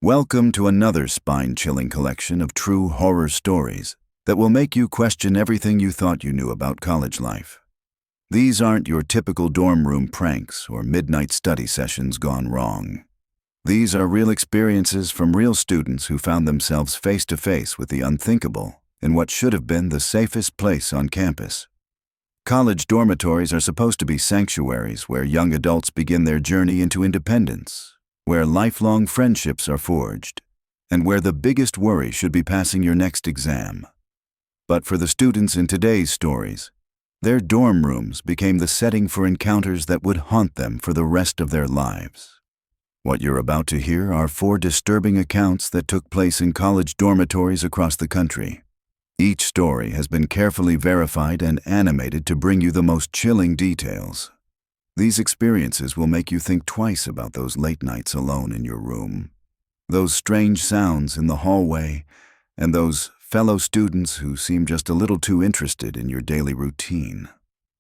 Welcome to another spine-chilling collection of true horror stories that will make you question everything you thought you knew about college life. These aren't your typical dorm room pranks or midnight study sessions gone wrong. These are real experiences from real students who found themselves face to face with the unthinkable in what should have been the safest place on campus. College dormitories are supposed to be sanctuaries where young adults begin their journey into independence, where lifelong friendships are forged, and where the biggest worry should be passing your next exam. But for the students in today's stories, their dorm rooms became the setting for encounters that would haunt them for the rest of their lives. What you're about to hear are 4 disturbing accounts that took place in college dormitories across the country. Each story has been carefully verified and animated to bring you the most chilling details. These experiences will make you think twice about those late nights alone in your room, those strange sounds in the hallway, and those fellow students who seem just a little too interested in your daily routine.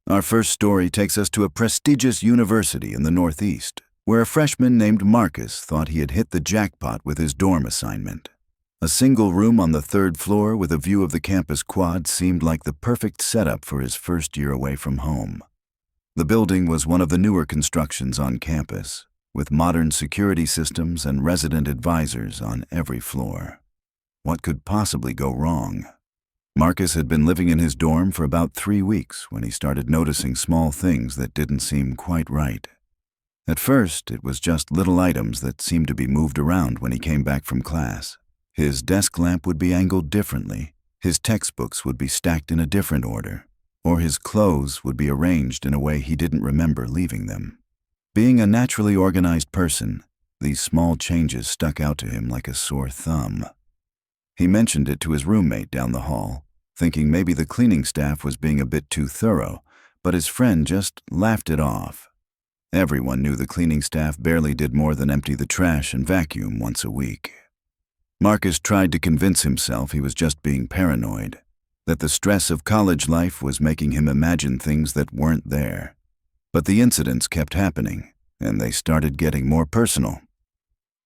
Our first story takes us to a prestigious university in the Northeast, where a freshman named Marcus thought he had hit the jackpot with his dorm assignment. A single room on the 3rd floor with a view of the campus quad seemed like the perfect setup for his first year away from home. The building was one of the newer constructions on campus, with modern security systems and resident advisors on every floor. What could possibly go wrong? Marcus had been living in his dorm for about 3 weeks when he started noticing small things that didn't seem quite right. At first, it was just little items that seemed to be moved around when he came back from class. His desk lamp would be angled differently, his textbooks would be stacked in a different order, or his clothes would be arranged in a way he didn't remember leaving them. Being a naturally organized person, these small changes stuck out to him like a sore thumb. He mentioned it to his roommate down the hall, thinking maybe the cleaning staff was being a bit too thorough, but his friend just laughed it off. Everyone knew the cleaning staff barely did more than empty the trash and vacuum once a week. Marcus tried to convince himself he was just being paranoid, that the stress of college life was making him imagine things that weren't there. But the incidents kept happening, and they started getting more personal.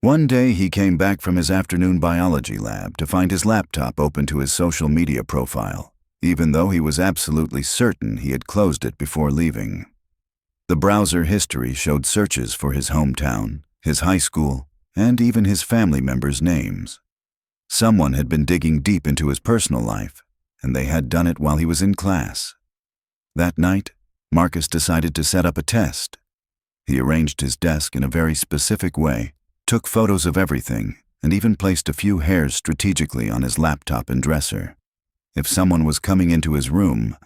One day he came back from his afternoon biology lab to find his laptop open to his social media profile, even though he was absolutely certain he had closed it before leaving. The browser history showed searches for his hometown, his high school, and even his family members' names. Someone had been digging deep into his personal life, and they had done it while he was in class. That night, Marcus decided to set up a test. He arranged his desk in a very specific way, took photos of everything, and even placed a few hairs strategically on his laptop and dresser. If someone was coming into his room,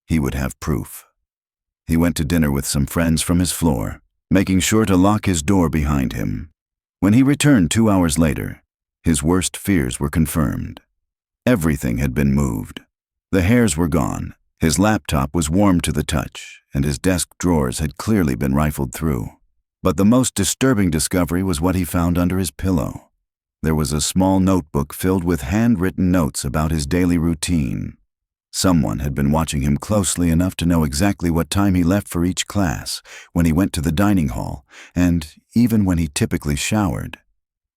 he would have proof. He went to dinner with some friends from his floor, making sure to lock his door behind him. When he returned 2 hours later, his worst fears were confirmed. Everything had been moved. The hairs were gone, his laptop was warm to the touch, and his desk drawers had clearly been rifled through. But the most disturbing discovery was what he found under his pillow. There was a small notebook filled with handwritten notes about his daily routine. Someone had been watching him closely enough to know exactly what time he left for each class, when he went to the dining hall, and even when he typically showered.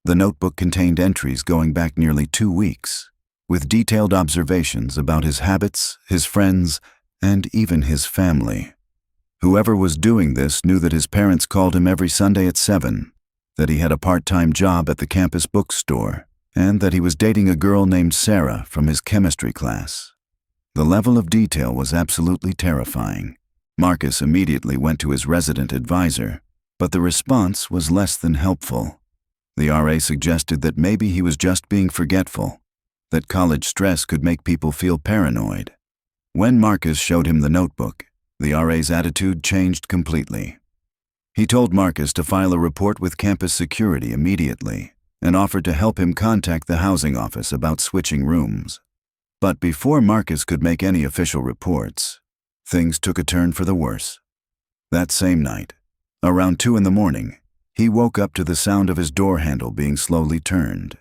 The notebook contained entries going back nearly 2 weeks, with detailed observations about his habits, his friends, and even his family. Whoever was doing this knew that his parents called him every Sunday at 7, that he had a part-time job at the campus bookstore, and that he was dating a girl named Sarah from his chemistry class. The level of detail was absolutely terrifying. Marcus immediately went to his resident advisor, but the response was less than helpful. The RA suggested that maybe he was just being forgetful, that college stress could make people feel paranoid. When Marcus showed him the notebook, the RA's attitude changed completely. He told Marcus to file a report with campus security immediately and offered to help him contact the housing office about switching rooms. But before Marcus could make any official reports, things took a turn for the worse. That same night, around 2 in the morning, he woke up to the sound of his door handle being slowly turned.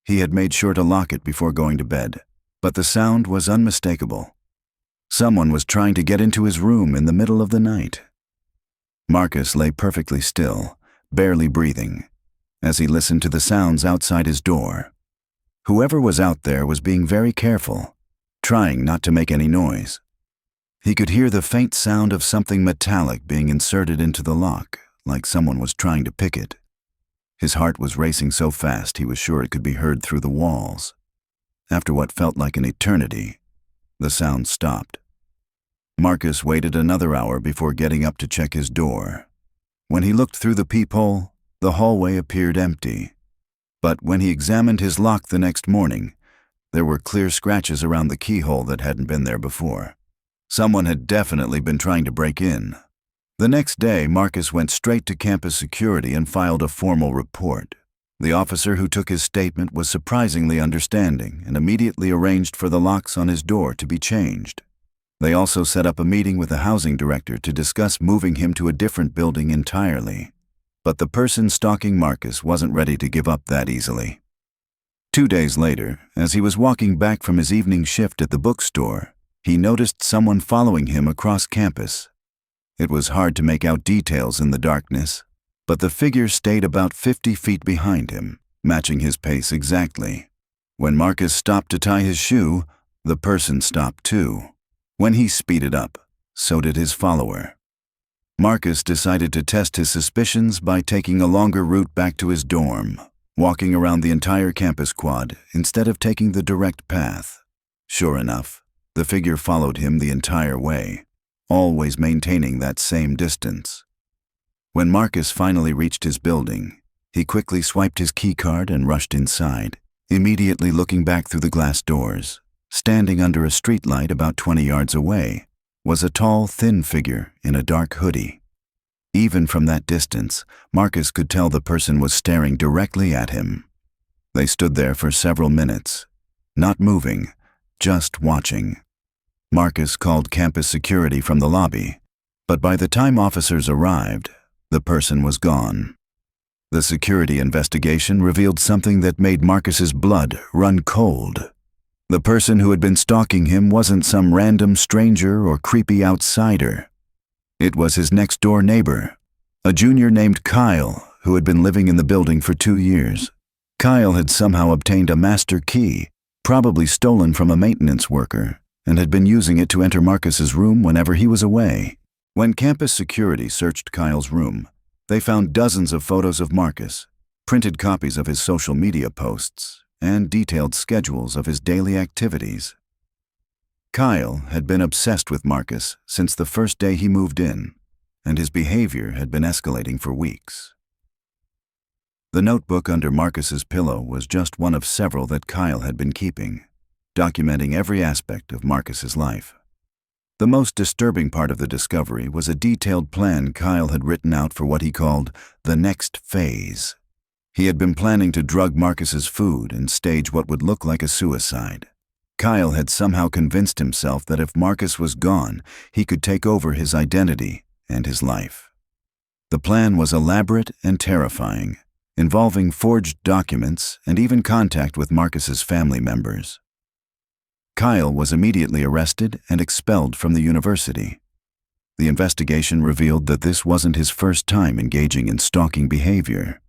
He had made sure to lock it before going to bed, but the sound was unmistakable. Someone was trying to get into his room in the middle of the night. Marcus lay perfectly still, barely breathing. as he listened to the sounds outside his door. Whoever was out there was being very careful, trying not to make any noise. He could hear the faint sound of something metallic being inserted into the lock, like someone was trying to pick it. His heart was racing so fast he was sure it could be heard through the walls. After what felt like an eternity, the sound stopped. Marcus waited another hour before getting up to check his door. When he looked through the peephole, the hallway appeared empty. But when he examined his lock the next morning, there were clear scratches around the keyhole that hadn't been there before. Someone had definitely been trying to break in. The next day, Marcus went straight to campus security and filed a formal report. The officer who took his statement was surprisingly understanding and immediately arranged for the locks on his door to be changed. They also set up a meeting with the housing director to discuss moving him to a different building entirely. But the person stalking Marcus wasn't ready to give up that easily. 2 days later, as he was walking back from his evening shift at the bookstore, he noticed someone following him across campus. It was hard to make out details in the darkness, but the figure stayed about 50 feet behind him, matching his pace exactly. When Marcus stopped to tie his shoe, the person stopped too. When he speeded up, so did his follower. Marcus decided to test his suspicions by taking a longer route back to his dorm, walking around the entire campus quad instead of taking the direct path. Sure enough, the figure followed him the entire way, always maintaining that same distance. When Marcus finally reached his building, he quickly swiped his keycard and rushed inside, immediately looking back through the glass doors. Standing under a streetlight about 20 yards away was a tall, thin figure in a dark hoodie. Even from that distance, Marcus could tell the person was staring directly at him. They stood there for several minutes, not moving, just watching. Marcus called campus security from the lobby, but by the time officers arrived, the person was gone. The security investigation revealed something that made Marcus's blood run cold. The person who had been stalking him wasn't some random stranger or creepy outsider. It was his next-door neighbor, a junior named Kyle, who had been living in the building for 2 years. Kyle had somehow obtained a master key, probably stolen from a maintenance worker, and had been using it to enter Marcus's room whenever he was away. When campus security searched Kyle's room, they found dozens of photos of Marcus, printed copies of his social media posts, and detailed schedules of his daily activities. Kyle had been obsessed with Marcus since the first day he moved in, and his behavior had been escalating for weeks. The notebook under Marcus's pillow was just one of several that Kyle had been keeping, documenting every aspect of Marcus's life. The most disturbing part of the discovery was a detailed plan Kyle had written out for what he called the next phase. He had been planning to drug Marcus's food and stage what would look like a suicide. Kyle had somehow convinced himself that if Marcus was gone, he could take over his identity and his life. The plan was elaborate and terrifying, involving forged documents and even contact with Marcus's family members. Kyle was immediately arrested and expelled from the university. The investigation revealed that this wasn't his first time engaging in stalking behavior.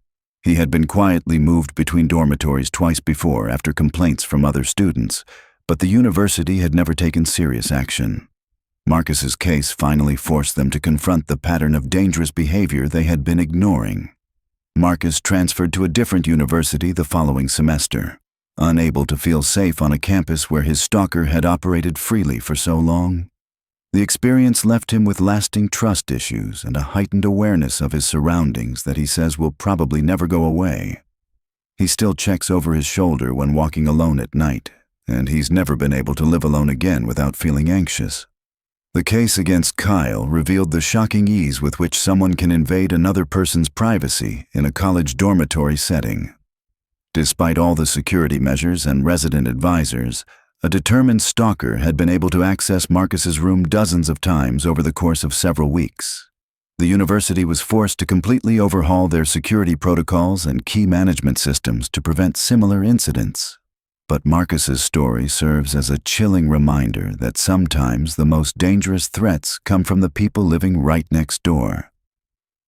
He had been quietly moved between dormitories twice before after complaints from other students, but the university had never taken serious action. Marcus's case finally forced them to confront the pattern of dangerous behavior they had been ignoring. Marcus transferred to a different university the following semester, unable to feel safe on a campus where his stalker had operated freely for so long. The experience left him with lasting trust issues and a heightened awareness of his surroundings that he says will probably never go away. He still checks over his shoulder when walking alone at night, and he's never been able to live alone again without feeling anxious. The case against Kyle revealed the shocking ease with which someone can invade another person's privacy in a college dormitory setting. Despite all the security measures and resident advisors, a determined stalker had been able to access Marcus's room dozens of times over the course of several weeks. The university was forced to completely overhaul their security protocols and key management systems to prevent similar incidents. But Marcus's story serves as a chilling reminder that sometimes the most dangerous threats come from the people living right next door.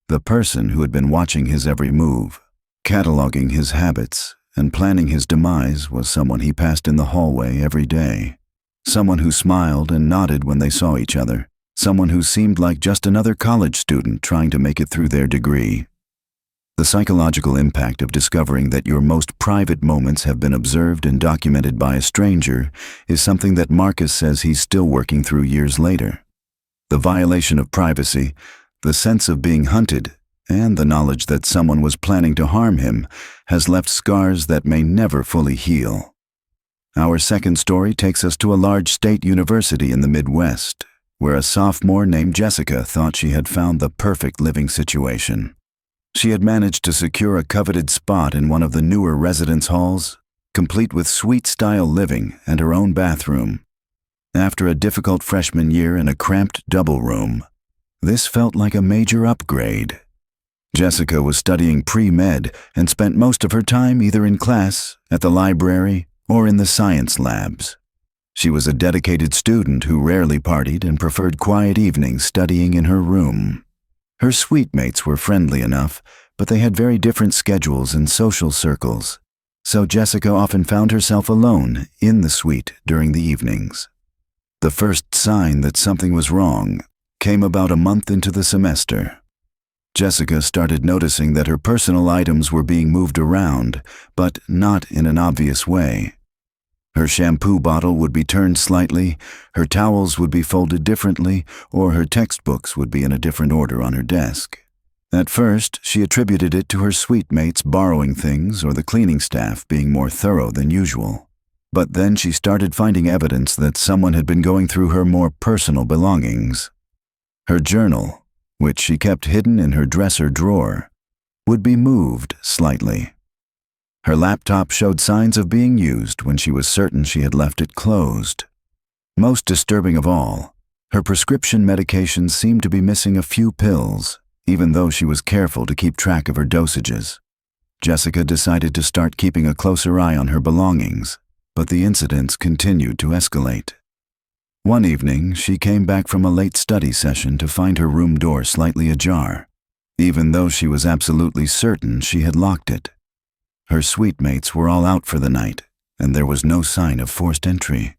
The person who had been watching his every move Cataloging his habits and planning his demise was someone he passed in the hallway every day. Someone who smiled and nodded when they saw each other. Someone who seemed like just another college student trying to make it through their degree. The psychological impact of discovering that your most private moments have been observed and documented by a stranger is something that Marcus says he's still working through years later. The violation of privacy, the sense of being hunted, and the knowledge that someone was planning to harm him has left scars that may never fully heal. Our second story takes us to a large state university in the Midwest, where a sophomore named Jessica thought she had found the perfect living situation. She had managed to secure a coveted spot in one of the newer residence halls, complete with suite-style living and her own bathroom. After a difficult freshman year in a cramped double room, this felt like a major upgrade. Jessica was studying pre-med and spent most of her time either in class, at the library, or in the science labs. She was a dedicated student who rarely partied and preferred quiet evenings studying in her room. Her suite mates were friendly enough, but they had very different schedules and social circles, so Jessica often found herself alone in the suite during the evenings. The first sign that something was wrong came about a month into the semester. Jessica started noticing that her personal items were being moved around, but not in an obvious way. Her shampoo bottle would be turned slightly, her towels would be folded differently, or her textbooks would be in a different order on her desk. At first, she attributed it to her suite mates borrowing things or the cleaning staff being more thorough than usual. But then she started finding evidence that someone had been going through her more personal belongings. Her journal, which she kept hidden in her dresser drawer, would be moved slightly. Her laptop showed signs of being used when she was certain she had left it closed. Most disturbing of all, her prescription medications seemed to be missing a few pills, even though she was careful to keep track of her dosages. Jessica decided to start keeping a closer eye on her belongings, but the incidents continued to escalate. One evening, she came back from a late study session to find her room door slightly ajar, even though she was absolutely certain she had locked it. Her suite mates were all out for the night, and there was no sign of forced entry.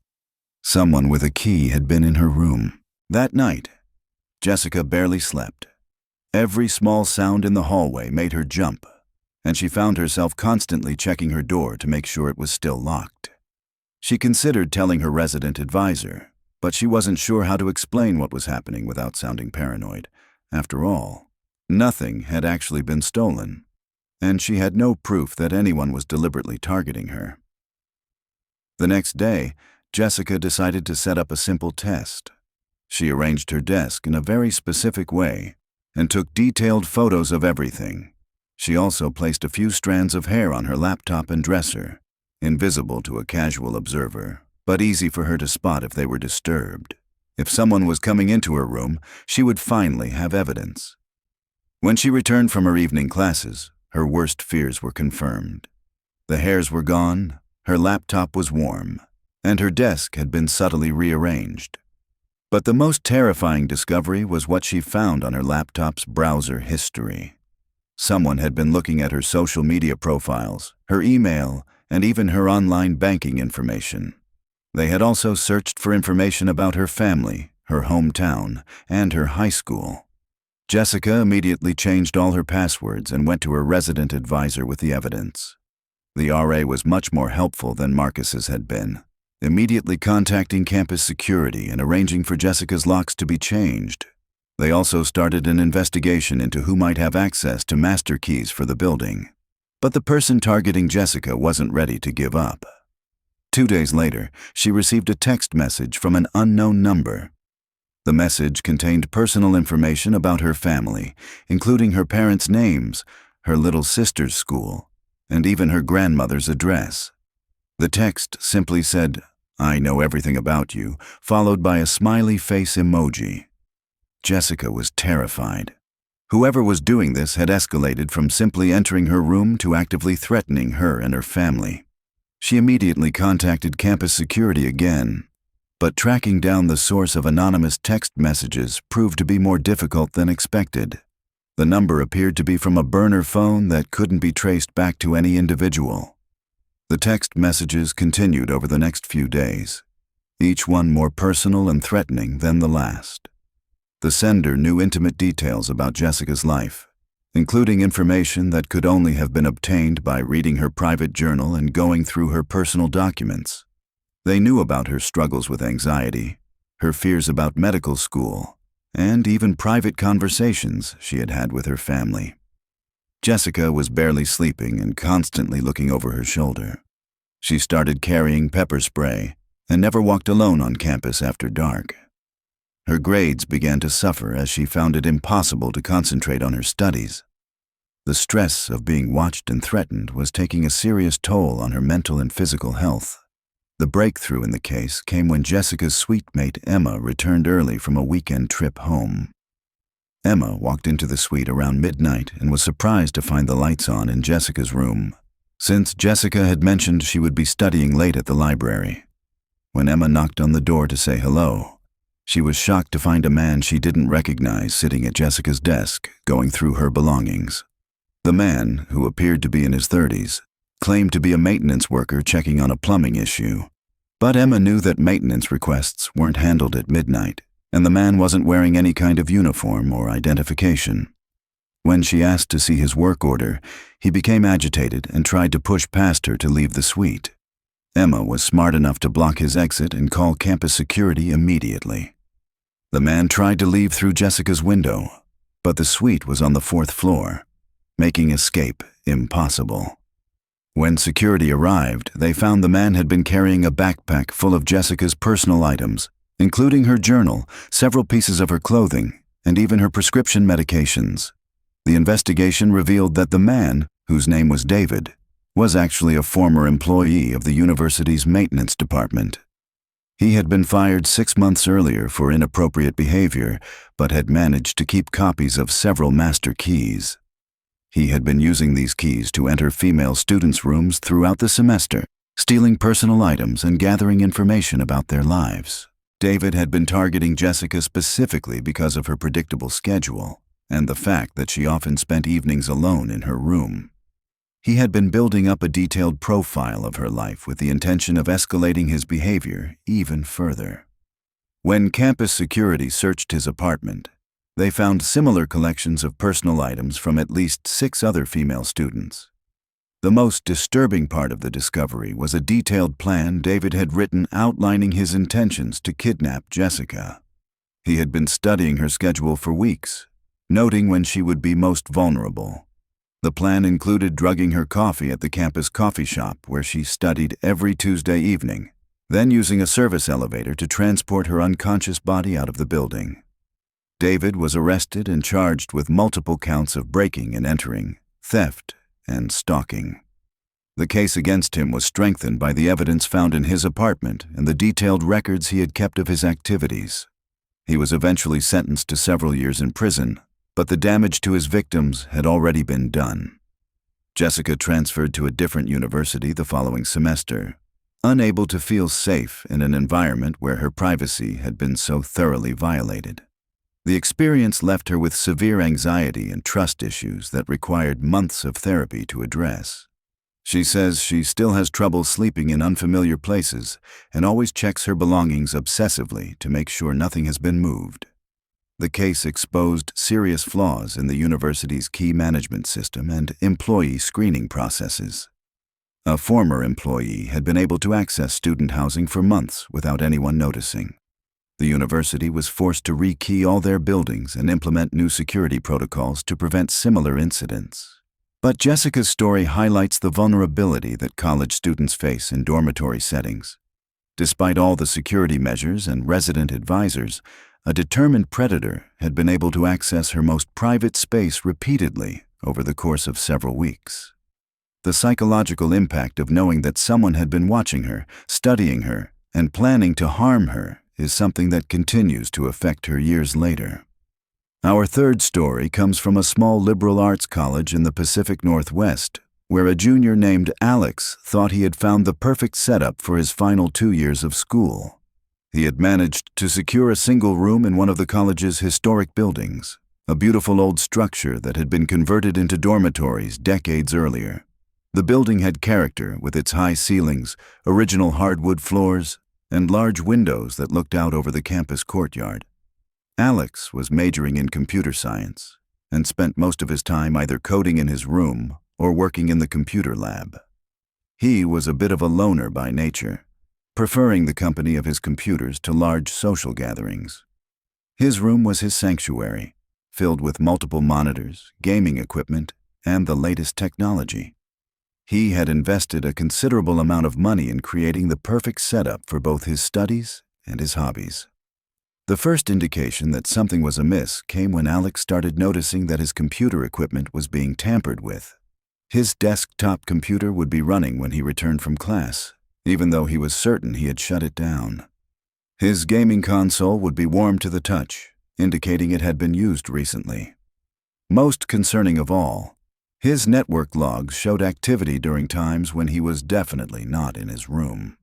Someone with a key had been in her room. That night, Jessica barely slept. Every small sound in the hallway made her jump, and she found herself constantly checking her door to make sure it was still locked. She considered telling her resident advisor, but she wasn't sure how to explain what was happening without sounding paranoid. After all, nothing had actually been stolen, and she had no proof that anyone was deliberately targeting her. The next day, Jessica decided to set up a simple test. She arranged her desk in a very specific way and took detailed photos of everything. She also placed a few strands of hair on her laptop and dresser, invisible to a casual observer, but easy for her to spot if they were disturbed. If someone was coming into her room, she would finally have evidence. When she returned from her evening classes, her worst fears were confirmed. The hairs were gone, her laptop was warm, and her desk had been subtly rearranged. But the most terrifying discovery was what she found on her laptop's browser history. Someone had been looking at her social media profiles, her email, and even her online banking information. They had also searched for information about her family, her hometown, and her high school. Jessica immediately changed all her passwords and went to her resident advisor with the evidence. The RA was much more helpful than Marcus's had been, immediately contacting campus security and arranging for Jessica's locks to be changed. They also started an investigation into who might have access to master keys for the building. But the person targeting Jessica wasn't ready to give up. 2 days later, she received a text message from an unknown number. The message contained personal information about her family, including her parents' names, her little sister's school, and even her grandmother's address. The text simply said, "I know everything about you," followed by a smiley face emoji. Jessica was terrified. Whoever was doing this had escalated from simply entering her room to actively threatening her and her family. She immediately contacted campus security again, but tracking down the source of anonymous text messages proved to be more difficult than expected. The number appeared to be from a burner phone that couldn't be traced back to any individual. The text messages continued over the next few days, each one more personal and threatening than the last. The sender knew intimate details about Jessica's life, including information that could only have been obtained by reading her private journal and going through her personal documents. They knew about her struggles with anxiety, her fears about medical school, and even private conversations she had had with her family. Jessica was barely sleeping and constantly looking over her shoulder. She started carrying pepper spray and never walked alone on campus after dark. Her grades began to suffer as she found it impossible to concentrate on her studies. The stress of being watched and threatened was taking a serious toll on her mental and physical health. The breakthrough in the case came when Jessica's suite mate Emma returned early from a weekend trip home. Emma walked into the suite around midnight and was surprised to find the lights on in Jessica's room, since Jessica had mentioned she would be studying late at the library. When Emma knocked on the door to say hello, she was shocked to find a man she didn't recognize sitting at Jessica's desk, going through her belongings. The man, who appeared to be in his 30s, claimed to be a maintenance worker checking on a plumbing issue. But Emma knew that maintenance requests weren't handled at midnight, and the man wasn't wearing any kind of uniform or identification. When she asked to see his work order, he became agitated and tried to push past her to leave the suite. Emma was smart enough to block his exit and call campus security immediately. The man tried to leave through Jessica's window, but the suite was on the 4th floor, making escape impossible. When security arrived, they found the man had been carrying a backpack full of Jessica's personal items, including her journal, several pieces of her clothing, and even her prescription medications. The investigation revealed that the man, whose name was David, was actually a former employee of the university's maintenance department. He had been fired 6 months earlier for inappropriate behavior, but had managed to keep copies of several master keys. He had been using these keys to enter female students' rooms throughout the semester, stealing personal items and gathering information about their lives. David had been targeting Jessica specifically because of her predictable schedule and the fact that she often spent evenings alone in her room. He had been building up a detailed profile of her life with the intention of escalating his behavior even further. When campus security searched his apartment, they found similar collections of personal items from at least 6 other female students. The most disturbing part of the discovery was a detailed plan David had written outlining his intentions to kidnap Jessica. He had been studying her schedule for weeks, noting when she would be most vulnerable. The plan included drugging her coffee at the campus coffee shop where she studied every Tuesday evening, then using a service elevator to transport her unconscious body out of the building. David was arrested and charged with multiple counts of breaking and entering, theft, and stalking. The case against him was strengthened by the evidence found in his apartment and the detailed records he had kept of his activities. He was eventually sentenced to several years in prison, but the damage to his victims had already been done. Jessica transferred to a different university the following semester, unable to feel safe in an environment where her privacy had been so thoroughly violated. The experience left her with severe anxiety and trust issues that required months of therapy to address. She says she still has trouble sleeping in unfamiliar places and always checks her belongings obsessively to make sure nothing has been moved. The case exposed serious flaws in the university's key management system and employee screening processes. A former employee had been able to access student housing for months without anyone noticing. The university was forced to rekey all their buildings and implement new security protocols to prevent similar incidents. But Jessica's story highlights the vulnerability that college students face in dormitory settings. Despite all the security measures and resident advisors, a determined predator had been able to access her most private space repeatedly over the course of several weeks. The psychological impact of knowing that someone had been watching her, studying her, and planning to harm her is something that continues to affect her years later. Our third story comes from a small liberal arts college in the Pacific Northwest, where a junior named Alex thought he had found the perfect setup for his final 2 years of school. He had managed to secure a single room in one of the college's historic buildings, a beautiful old structure that had been converted into dormitories decades earlier. The building had character with its high ceilings, original hardwood floors, and large windows that looked out over the campus courtyard. Alex was majoring in computer science and spent most of his time either coding in his room or working in the computer lab. He was a bit of a loner by nature, preferring the company of his computers to large social gatherings. His room was his sanctuary, filled with multiple monitors, gaming equipment, and the latest technology. He had invested a considerable amount of money in creating the perfect setup for both his studies and his hobbies. The first indication that something was amiss came when Alex started noticing that his computer equipment was being tampered with. His desktop computer would be running when he returned from class, even though he was certain he had shut it down. His gaming console would be warm to the touch, indicating it had been used recently. Most concerning of all, his network logs showed activity during times when he was definitely not in his room.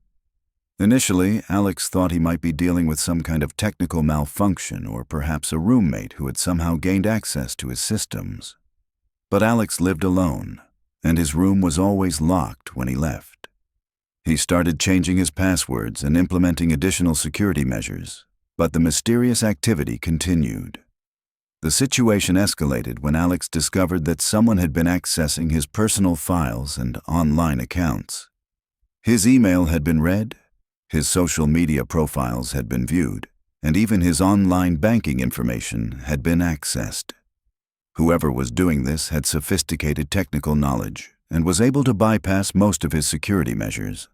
Initially, Alex thought he might be dealing with some kind of technical malfunction or perhaps a roommate who had somehow gained access to his systems. But Alex lived alone, and his room was always locked when he left. He started changing his passwords and implementing additional security measures, but the mysterious activity continued. The situation escalated when Alex discovered that someone had been accessing his personal files and online accounts. His email had been read, his social media profiles had been viewed, and even his online banking information had been accessed. Whoever was doing this had sophisticated technical knowledge and was able to bypass most of his security measures.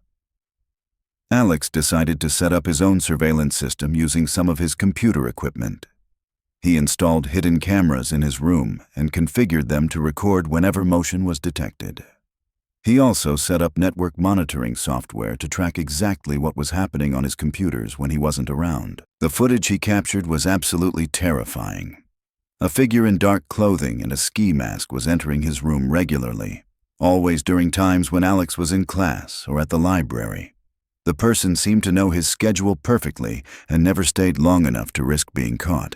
Alex decided to set up his own surveillance system using some of his computer equipment. He installed hidden cameras in his room and configured them to record whenever motion was detected. He also set up network monitoring software to track exactly what was happening on his computers when he wasn't around. The footage he captured was absolutely terrifying. A figure in dark clothing and a ski mask was entering his room regularly, always during times when Alex was in class or at the library. The person seemed to know his schedule perfectly and never stayed long enough to risk being caught.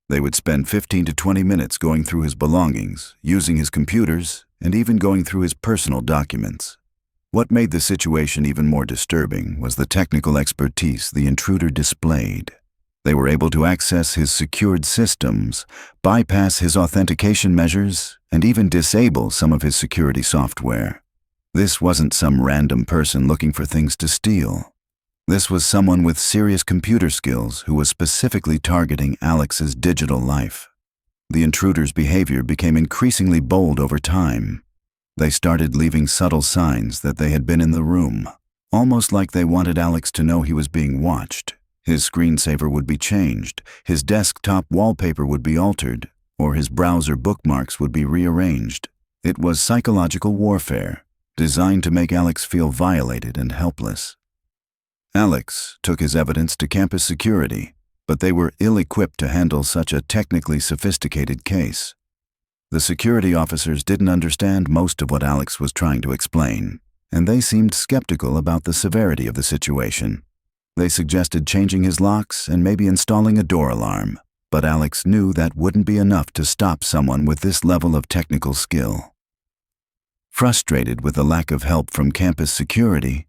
They would spend 15 to 20 minutes going through his belongings, using his computers, and even going through his personal documents. What made the situation even more disturbing was the technical expertise the intruder displayed. They were able to access his secured systems, bypass his authentication measures, and even disable some of his security software. This wasn't some random person looking for things to steal. This was someone with serious computer skills who was specifically targeting Alex's digital life. The intruder's behavior became increasingly bold over time. They started leaving subtle signs that they had been in the room, almost like they wanted Alex to know he was being watched. His screensaver would be changed, his desktop wallpaper would be altered, or his browser bookmarks would be rearranged. It was psychological warfare, designed to make Alex feel violated and helpless. Alex took his evidence to campus security, but they were ill-equipped to handle such a technically sophisticated case. The security officers didn't understand most of what Alex was trying to explain, and they seemed skeptical about the severity of the situation. They suggested changing his locks and maybe installing a door alarm, but Alex knew that wouldn't be enough to stop someone with this level of technical skill. Frustrated with the lack of help from campus security,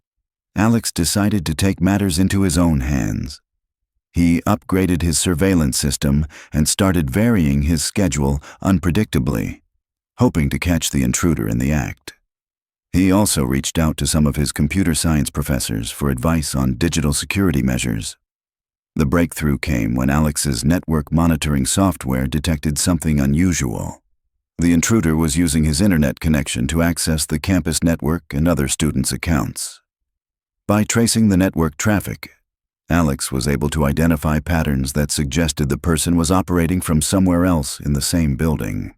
Alex decided to take matters into his own hands. He upgraded his surveillance system and started varying his schedule unpredictably, hoping to catch the intruder in the act. He also reached out to some of his computer science professors for advice on digital security measures. The breakthrough came when Alex's network monitoring software detected something unusual. The intruder was using his internet connection to access the campus network and other students' accounts. By tracing the network traffic, Alex was able to identify patterns that suggested the person was operating from somewhere else in the same building.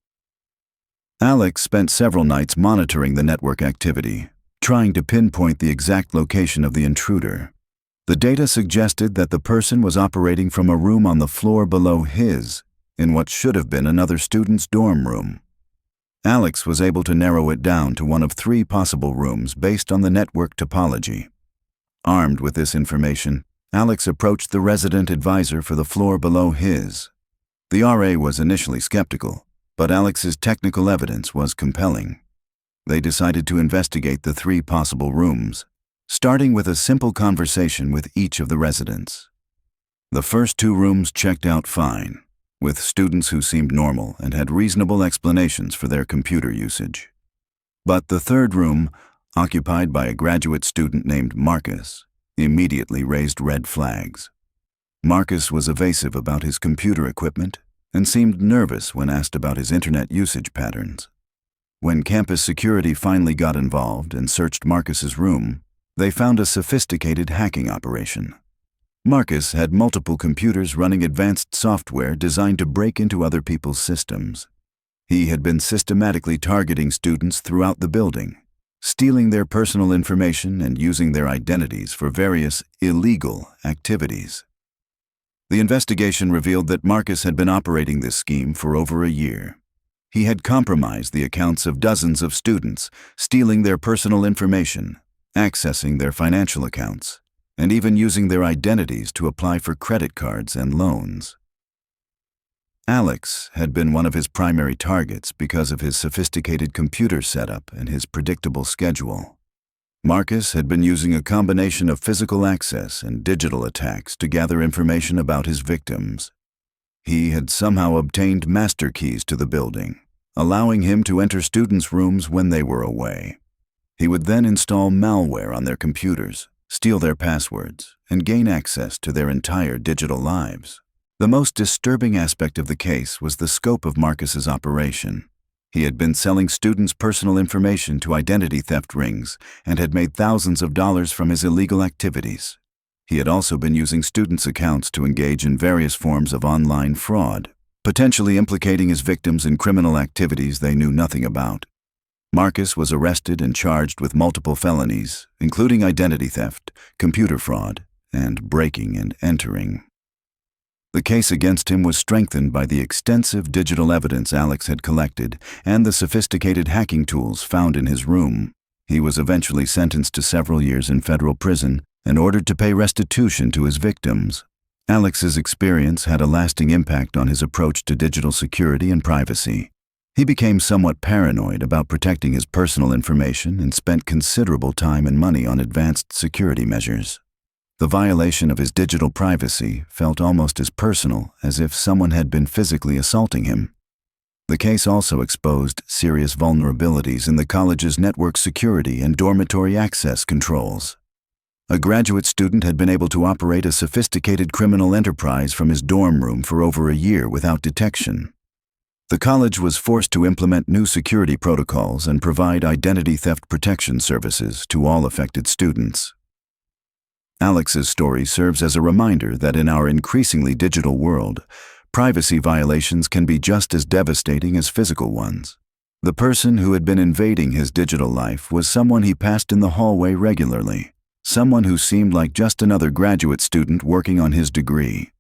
Alex spent several nights monitoring the network activity, trying to pinpoint the exact location of the intruder. The data suggested that the person was operating from a room on the floor below his, in what should have been another student's dorm room. Alex was able to narrow it down to one of 3 possible rooms based on the network topology. Armed with this information, Alex approached the resident advisor for the floor below his. The RA was initially skeptical, but Alex's technical evidence was compelling. They decided to investigate the 3 possible rooms, starting with a simple conversation with each of the residents. The first 2 rooms checked out fine, with students who seemed normal and had reasonable explanations for their computer usage. But the 3rd room, occupied by a graduate student named Marcus, immediately raised red flags. Marcus was evasive about his computer equipment and seemed nervous when asked about his internet usage patterns. When campus security finally got involved and searched Marcus's room, they found a sophisticated hacking operation. Marcus had multiple computers running advanced software designed to break into other people's systems. He had been systematically targeting students throughout the building, stealing their personal information and using their identities for various illegal activities. The investigation revealed that Marcus had been operating this scheme for over a year. He had compromised the accounts of dozens of students, stealing their personal information, accessing their financial accounts, and even using their identities to apply for credit cards and loans. Alex had been one of his primary targets because of his sophisticated computer setup and his predictable schedule. Marcus had been using a combination of physical access and digital attacks to gather information about his victims. He had somehow obtained master keys to the building, allowing him to enter students' rooms when they were away. He would then install malware on their computers, steal their passwords, and gain access to their entire digital lives. The most disturbing aspect of the case was the scope of Marcus's operation. He had been selling students' personal information to identity theft rings and had made thousands of dollars from his illegal activities. He had also been using students' accounts to engage in various forms of online fraud, potentially implicating his victims in criminal activities they knew nothing about. Marcus was arrested and charged with multiple felonies, including identity theft, computer fraud, and breaking and entering. The case against him was strengthened by the extensive digital evidence Alex had collected and the sophisticated hacking tools found in his room. He was eventually sentenced to several years in federal prison and ordered to pay restitution to his victims. Alex's experience had a lasting impact on his approach to digital security and privacy. He became somewhat paranoid about protecting his personal information and spent considerable time and money on advanced security measures. The violation of his digital privacy felt almost as personal as if someone had been physically assaulting him. The case also exposed serious vulnerabilities in the college's network security and dormitory access controls. A graduate student had been able to operate a sophisticated criminal enterprise from his dorm room for over a year without detection. The college was forced to implement new security protocols and provide identity theft protection services to all affected students. Alex's story serves as a reminder that in our increasingly digital world, privacy violations can be just as devastating as physical ones. The person who had been invading his digital life was someone he passed in the hallway regularly, someone who seemed like just another graduate student working on his degree.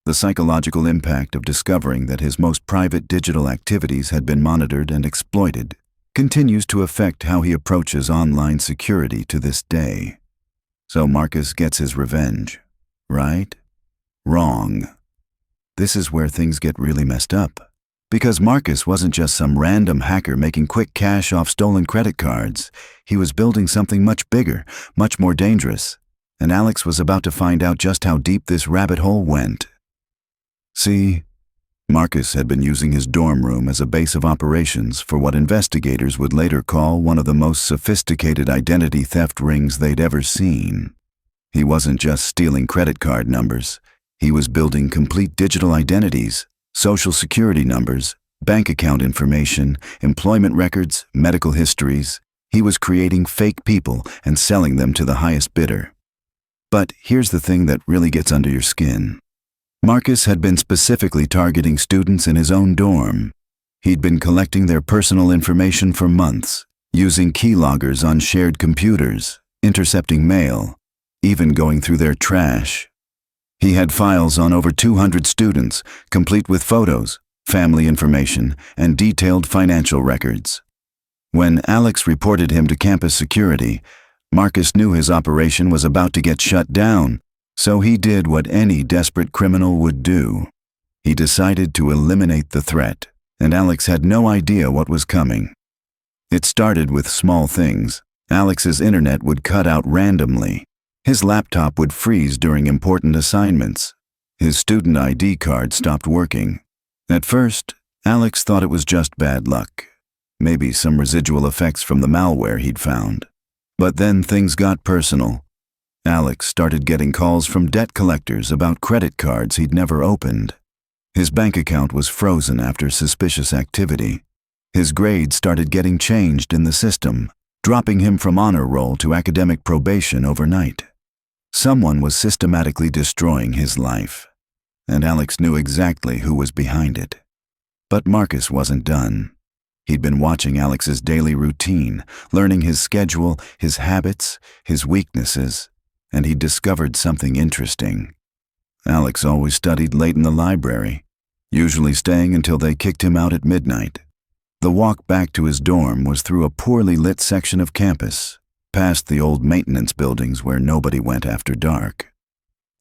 The psychological impact of discovering that his most private digital activities had been monitored and exploited continues to affect how he approaches online security to this day. So Marcus gets his revenge, right? Wrong. This is where things get really messed up. Because Marcus wasn't just some random hacker making quick cash off stolen credit cards. He was building something much bigger, much more dangerous. And Alex was about to find out just how deep this rabbit hole went. See, Marcus had been using his dorm room as a base of operations for what investigators would later call one of the most sophisticated identity theft rings they'd ever seen. He wasn't just stealing credit card numbers. He was building complete digital identities, social security numbers, bank account information, employment records, medical histories. He was creating fake people and selling them to the highest bidder. But here's the thing that really gets under your skin. Marcus had been specifically targeting students in his own dorm. He'd been collecting their personal information for months, using keyloggers on shared computers, intercepting mail, even going through their trash. He had files on over 200 students, complete with photos, family information, and detailed financial records. When Alex reported him to campus security, Marcus knew his operation was about to get shut down. So he did what any desperate criminal would do. He decided to eliminate the threat, and Alex had no idea what was coming. It started with small things. Alex's internet would cut out randomly. His laptop would freeze during important assignments. His student ID card stopped working. At first, Alex thought it was just bad luck. Maybe some residual effects from the malware he'd found. But then things got personal. Alex started getting calls from debt collectors about credit cards he'd never opened. His bank account was frozen after suspicious activity. His grades started getting changed in the system, dropping him from honor roll to academic probation overnight. Someone was systematically destroying his life, and Alex knew exactly who was behind it. But Marcus wasn't done. He'd been watching Alex's daily routine, learning his schedule, his habits, his weaknesses, and he'd discovered something interesting. Alex always studied late in the library, usually staying until they kicked him out at midnight. The walk back to his dorm was through a poorly lit section of campus, past the old maintenance buildings where nobody went after dark.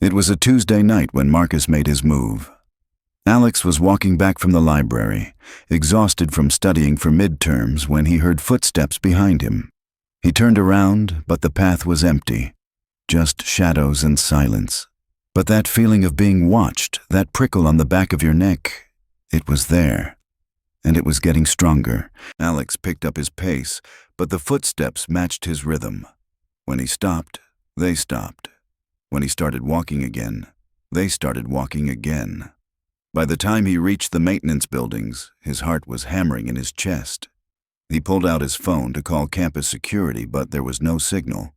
It was a Tuesday night when Marcus made his move. Alex was walking back from the library, exhausted from studying for midterms, when he heard footsteps behind him. He turned around, but the path was empty, just shadows and silence. But that feeling of being watched, that prickle on the back of your neck, it was there. And it was getting stronger. Alex picked up his pace, but the footsteps matched his rhythm. When he stopped, they stopped. When he started walking again, they started walking again. By the time he reached the maintenance buildings, his heart was hammering in his chest. He pulled out his phone to call campus security, but there was no signal.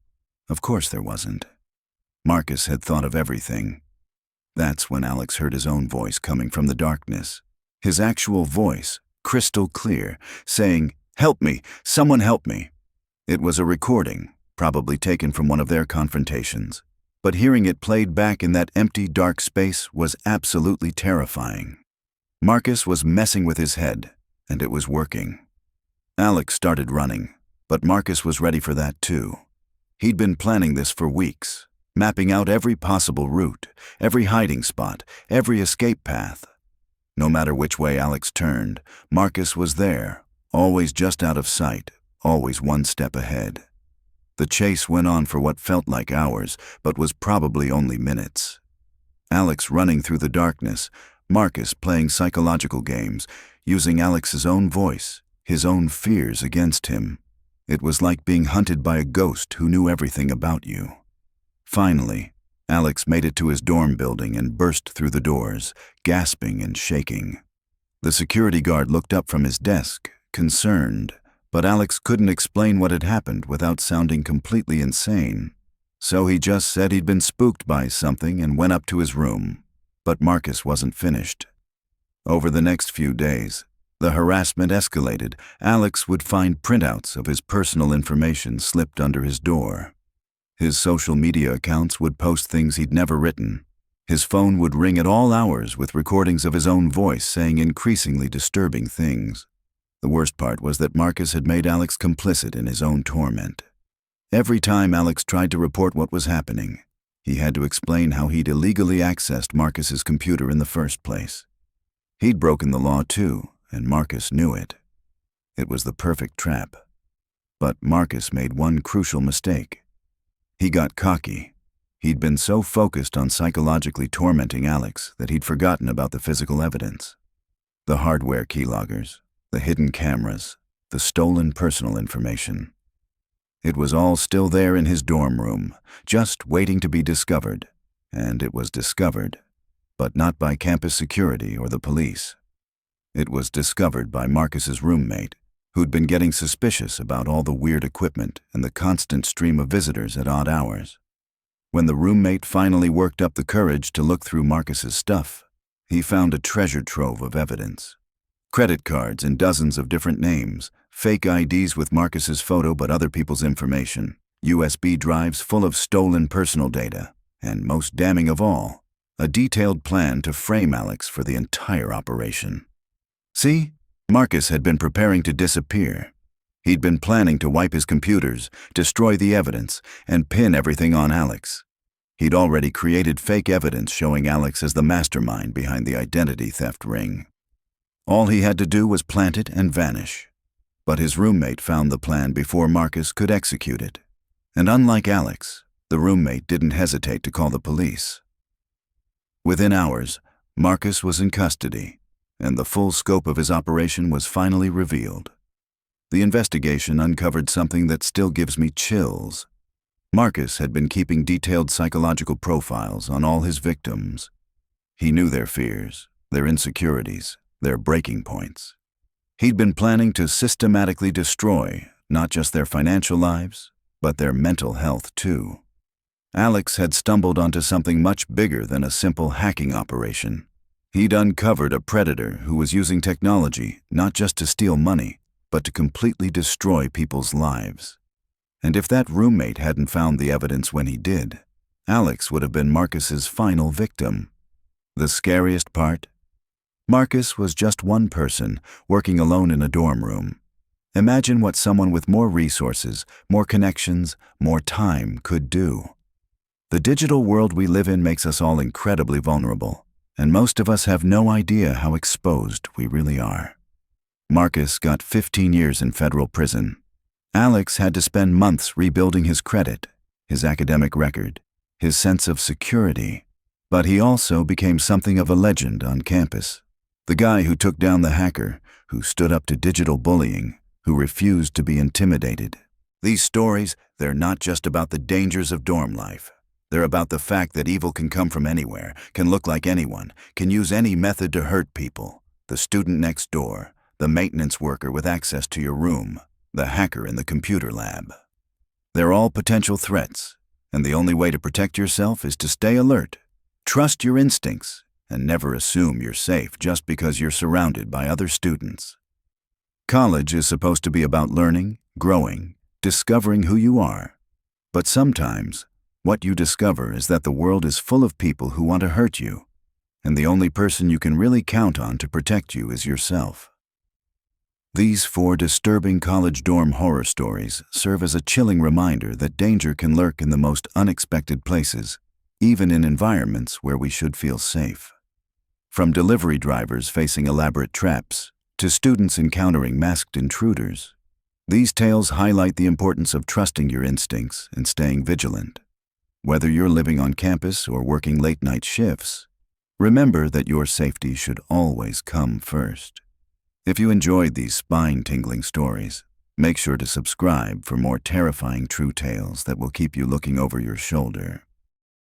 Of course there wasn't. Marcus had thought of everything. That's when Alex heard his own voice coming from the darkness. His actual voice, crystal clear, saying, "Help me! Someone help me!" It was a recording, probably taken from one of their confrontations. But hearing it played back in that empty, dark space was absolutely terrifying. Marcus was messing with his head, and it was working. Alex started running, but Marcus was ready for that too. He'd been planning this for weeks, mapping out every possible route, every hiding spot, every escape path. No matter which way Alex turned, Marcus was there, always just out of sight, always one step ahead. The chase went on for what felt like hours, but was probably only minutes. Alex running through the darkness, Marcus playing psychological games, using Alex's own voice, his own fears against him. It was like being hunted by a ghost who knew everything about you. Finally, Alex made it to his dorm building and burst through the doors, gasping and shaking. The security guard looked up from his desk, concerned, but Alex couldn't explain what had happened without sounding completely insane. So he just said he'd been spooked by something and went up to his room. But Marcus wasn't finished. Over the next few days, the harassment escalated. Alex would find printouts of his personal information slipped under his door. His social media accounts would post things he'd never written. His phone would ring at all hours with recordings of his own voice saying increasingly disturbing things. The worst part was that Marcus had made Alex complicit in his own torment. Every time Alex tried to report what was happening, he had to explain how he'd illegally accessed Marcus's computer in the first place. He'd broken the law too, and Marcus knew it. It was the perfect trap. But Marcus made one crucial mistake. He got cocky. He'd been so focused on psychologically tormenting Alex that he'd forgotten about the physical evidence. The hardware keyloggers, the hidden cameras, the stolen personal information. It was all still there in his dorm room, just waiting to be discovered. And it was discovered, but not by campus security or the police. It was discovered by Marcus's roommate, who'd been getting suspicious about all the weird equipment and the constant stream of visitors at odd hours. When the roommate finally worked up the courage to look through Marcus's stuff, he found a treasure trove of evidence. Credit cards in dozens of different names, fake IDs with Marcus's photo but other people's information, USB drives full of stolen personal data, and most damning of all, a detailed plan to frame Alex for the entire operation. See? Marcus had been preparing to disappear. He'd been planning to wipe his computers, destroy the evidence, and pin everything on Alex. He'd already created fake evidence showing Alex as the mastermind behind the identity theft ring. All he had to do was plant it and vanish. But his roommate found the plan before Marcus could execute it. And unlike Alex, the roommate didn't hesitate to call the police. Within hours, Marcus was in custody, and the full scope of his operation was finally revealed. The investigation uncovered something that still gives me chills. Marcus had been keeping detailed psychological profiles on all his victims. He knew their fears, their insecurities, their breaking points. He'd been planning to systematically destroy not just their financial lives, but their mental health too. Alex had stumbled onto something much bigger than a simple hacking operation. He'd uncovered a predator who was using technology not just to steal money, but to completely destroy people's lives. And if that roommate hadn't found the evidence when he did, Alex would have been Marcus's final victim. The scariest part? Marcus was just one person working alone in a dorm room. Imagine what someone with more resources, more connections, more time could do. The digital world we live in makes us all incredibly vulnerable, and most of us have no idea how exposed we really are. Marcus got 15 years in federal prison. Alex had to spend months rebuilding his credit, his academic record, his sense of security. But he also became something of a legend on campus. The guy who took down the hacker, who stood up to digital bullying, who refused to be intimidated. These stories, they're not just about the dangers of dorm life. They're about the fact that evil can come from anywhere, can look like anyone, can use any method to hurt people. The student next door, the maintenance worker with access to your room, the hacker in the computer lab. They're all potential threats, and the only way to protect yourself is to stay alert. Trust your instincts, and never assume you're safe just because you're surrounded by other students. College is supposed to be about learning, growing, discovering who you are. But sometimes, what you discover is that the world is full of people who want to hurt you, and the only person you can really count on to protect you is yourself. These 4 disturbing college dorm horror stories serve as a chilling reminder that danger can lurk in the most unexpected places, even in environments where we should feel safe. From delivery drivers facing elaborate traps to students encountering masked intruders, these tales highlight the importance of trusting your instincts and staying vigilant. Whether you're living on campus or working late-night shifts, remember that your safety should always come first. If you enjoyed these spine-tingling stories, make sure to subscribe for more terrifying true tales that will keep you looking over your shoulder.